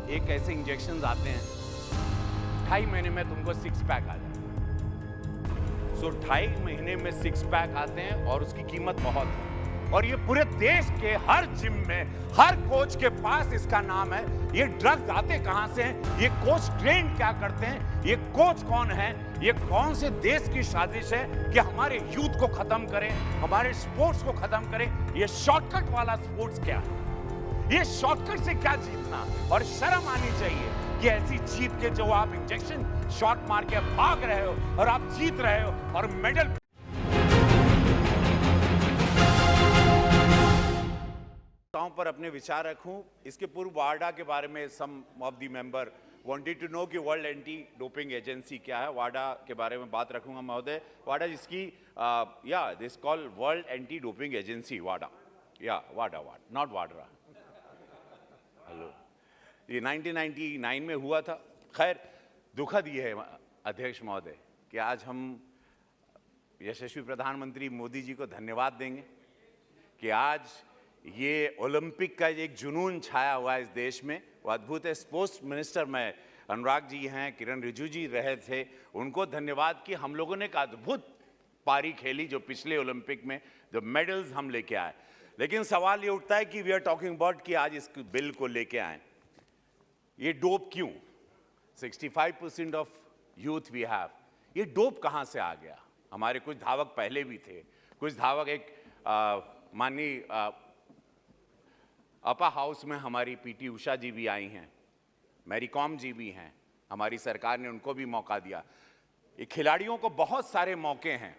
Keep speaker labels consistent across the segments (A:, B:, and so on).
A: एक ऐसे इंजेक्शन आते हैं 2.5 महीने में तुमको 6 पैक आ जाए। सो 2.5 महीने में 6 पैक आते हैं और उसकी कीमत बहुत है। और ये पूरे देश के हर जिम में हर कोच के पास इसका नाम है। ये ड्रग्स आते कहां से हैं? ये कोच ट्रेन क्या करते हैं? ये कोच कौन है? ये कौन से देश की साजिश है कि हमारे यूथ को खत्म करें, हमारे स्पोर्ट्स को खत्म करें? ये शॉर्टकट वाला स्पोर्ट्स क्या है? ये शॉर्टकट से क्या जीतना? और शर्म आनी चाहिए कि ऐसी जीत के जो आप इंजेक्शन शॉट मार के भाग रहे हो और आप जीत रहे हो और मेडल पर अपने विचार रखूं। इसके पूर्व वाडा के बारे में some of the member wanted to know कि वर्ल्ड एंटी डोपिंग एजेंसी क्या है। वाडा के बारे में बात रखूंगा महोदय। वाडा जिसकी या this call world anti doping agency वाडा, या वाडा नॉट वाडरा। हेलो, ये 1999 में हुआ था। खैर दुखद ये है अध्यक्ष महोदय कि आज हम यशस्वी प्रधानमंत्री मोदी जी को धन्यवाद देंगे कि आज ये ओलंपिक का एक जुनून छाया हुआ है इस देश में। वो अद्भुत है। स्पोर्ट्स मिनिस्टर में अनुराग जी हैं, किरण रिजिजू जी रहे थे, उनको धन्यवाद कि हम लोगों ने एक अद्भुत पारी खेली जो पिछले ओलंपिक में जो मेडल्स हम लेके आए। लेकिन सवाल ये उठता है कि वी आर टॉकिंग अबाउट कि आज इस बिल को लेके आए, ये डोप क्यों? 65% ऑफ यूथ वी हैव, ये डोप कहां से आ गया? हमारे कुछ धावक पहले भी थे, कुछ धावक एक माननीय अपर हाउस में हमारी पीटी उषा जी भी आई हैं, मैरी कॉम जी भी हैं, हमारी सरकार ने उनको भी मौका दिया। ये खिलाड़ियों को बहुत सारे मौके हैं,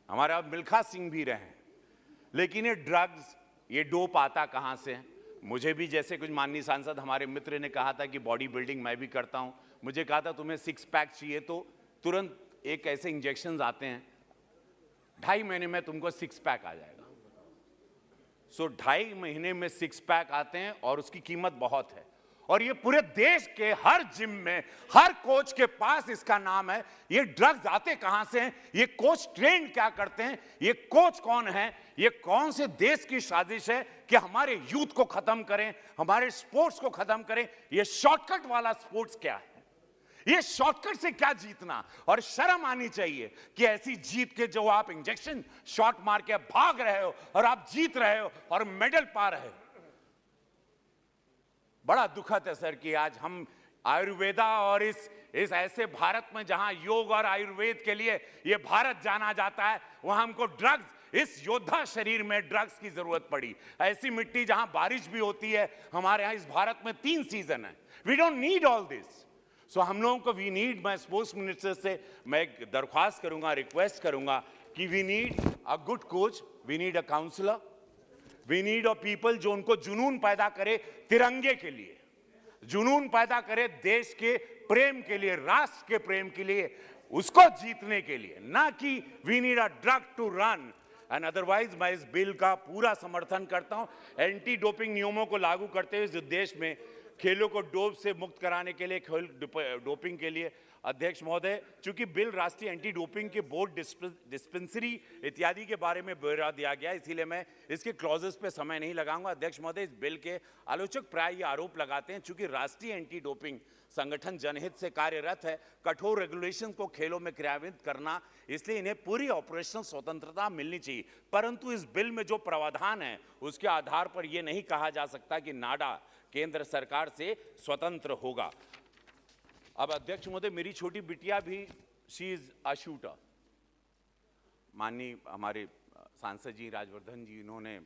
A: हमारा मिल्खा सिंह भी रहे। लेकिन ये ड्रग्स, ये डोप आता कहां से है? मुझे भी जैसे कुछ माननीय सांसद हमारे मित्र ने कहा था कि बॉडी बिल्डिंग मैं भी करता हूं, मुझे कहा था तुम्हें 6 पैक चाहिए तो तुरंत एक ऐसे इंजेक्शन आते हैं 2.5 महीने में तुमको 6 पैक आ जाएगा। सो 2.5 महीने में 6 पैक आते हैं और उसकी कीमत बहुत है। और ये पूरे देश के हर जिम में हर कोच के पास इसका नाम है। ये ड्रग्स आते कहां से हैं? ये कोच ट्रेन क्या करते हैं? ये कोच कौन है? ये कौन से देश की साजिश है कि हमारे यूथ को खत्म करें, हमारे स्पोर्ट्स को खत्म करें? ये शॉर्टकट वाला स्पोर्ट्स क्या है? ये शॉर्टकट से क्या जीतना? और शर्म आनी चाहिए कि ऐसी जीत के जो आप इंजेक्शन शॉट मार के भाग रहे हो और आप जीत रहे हो और मेडल पा रहे हो। बड़ा दुखद है सर कि आज हम आयुर्वेदा और इस ऐसे भारत में जहां योग और आयुर्वेद के लिए ये भारत जाना जाता है, वहां हमको ड्रग्स, इस योद्धा शरीर में ड्रग्स की जरूरत पड़ी। ऐसी मिट्टी जहां बारिश भी होती है, हमारे यहां इस भारत में 3 सीजन है। We don't need all this. So हम लोगों को वी नीड, मैं स्पोर्ट्स मिनिस्टर से मैं एक दरख्वास्त करूंगा, रिक्वेस्ट करूंगा कि we need a good coach, we need a counsellor, we need a people जो उनको जुनून पैदा करे तिरंगे के लिए, जुनून पैदा करे देश के प्रेम के लिए, राष्ट्र के प्रेम के लिए, उसको जीतने के लिए, ना कि we need a drug to run. And otherwise मैं इस बिल का पूरा समर्थन करता हूं। एंटी डोपिंग नियमों को लागू करते हुए इस देश में खेलों को डोप से मुक्त कराने के लिए, खेल डोपिंग के लिए अध्यक्ष महोदय, चूंकि बिल राष्ट्रीय एंटी डोपिंग के बोर्ड, डिस्पेंसरी इत्यादि के बारे में ब्यौरा दिया गया, इसीलिए मैं इसके क्लॉजेस पे समय नहीं लगाऊंगा। अध्यक्ष महोदय, इस बिल के आलोचक प्राय ये आरोप लगाते हैं चूंकि राष्ट्रीय एंटी डोपिंग संगठन जनहित से कार्यरत है, कठोर रेगुलेशन को खेलों में क्रियान्वित करना, इसलिए इन्हें पूरी ऑपरेशनल स्वतंत्रता मिलनी चाहिए। परंतु इस बिल में जो प्रावधान है उसके आधार पर यह नहीं कहा जा सकता कि नाडा केंद्र सरकार से स्वतंत्र होगा। अब अध्यक्ष महोदय, मेरी छोटी बिटिया भी, शी इज अ शूटर। माननीय हमारे सांसद जी राजवर्धन जी, इन्होंने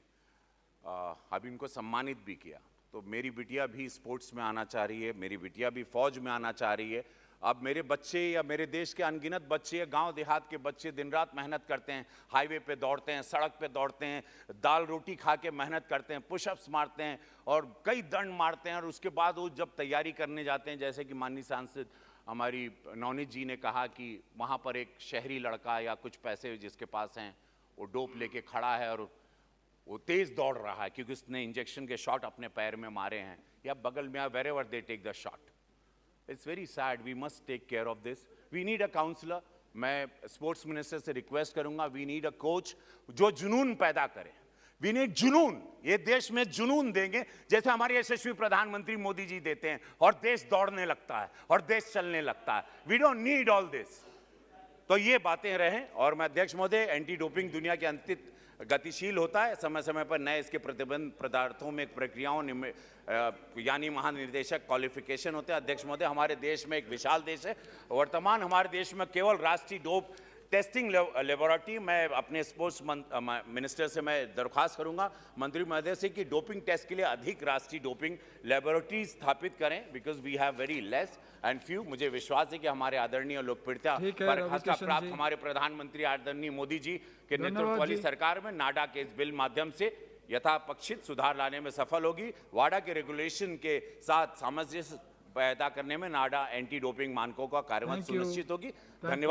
A: अभी इनको सम्मानित भी किया। तो मेरी बिटिया भी स्पोर्ट्स में आना चाह रही है, मेरी बिटिया भी फौज में आना चाह रही है। अब मेरे बच्चे या मेरे देश के अनगिनत बच्चे, गांव देहात के बच्चे दिन रात मेहनत करते हैं, हाईवे पे दौड़ते हैं, सड़क पे दौड़ते हैं, दाल रोटी खा के मेहनत करते हैं, पुशअप्स मारते हैं और कई दंड मारते हैं। और उसके बाद वो जब तैयारी करने जाते हैं, जैसे कि माननीय सांसद हमारी नवनीत जी ने कहा कि वहाँ पर एक शहरी लड़का या कुछ पैसे जिसके पास हैं, वो डोप लेके खड़ा है और वो तेज दौड़ रहा है क्योंकि उसने इंजेक्शन के शॉट अपने पैर में मारे हैं या बगल में, wherever they take the shot. It's very sad. We must take care of this. We need a counselor. मैं स्पोर्ट्स मिनिस्टर से रिक्वेस्ट करूंगा, we need a coach जो जुनून पैदा करे, वी नीड जुनून। ये देश में जुनून देंगे जैसे हमारे यशस्वी प्रधानमंत्री मोदी जी देते हैं, और देश दौड़ने लगता है और देश चलने लगता है। We don't need all this. तो ये बातें रहें। और मैं अध्यक्ष महोदय, एंटी डोपिंग दुनिया के अंतिम गतिशील होता है, समय समय पर नए इसके प्रतिबंध पदार्थों में प्रक्रियाओं यानी महानिर्देशक क्वालिफिकेशन होते हैं। अध्यक्ष महोदय, हमारे देश में एक विशाल देश है। वर्तमान हमारे देश में केवल राष्ट्रीय डोप टेस्टिंग लेबोरेटरी, मैं अपने स्पोर्ट्स मिनिस्टर से मैं दरख्वास्त करूंगा मंत्री महोदय से कि डोपिंग टेस्ट के लिए अधिक राष्ट्रीय डोपिंग लेबोरेटरी स्थापित करें, because we have very less and few. मुझे विश्वास है कि हमारे आदरणीय लोकप्रियता पर खासा प्राप्त हमारे प्रधानमंत्री आदरणीय मोदी जी के नेतृत्व वाली सरकार में नाडा के इस बिल माध्यम से यथापेक्षित सुधार लाने में सफल होगी। वाडा के रेगुलेशन के साथ सामंजस्य पैदा करने में नाडा एंटी डोपिंग मानकों का कार्यान्वयन सुनिश्चित होगी। धन्यवाद।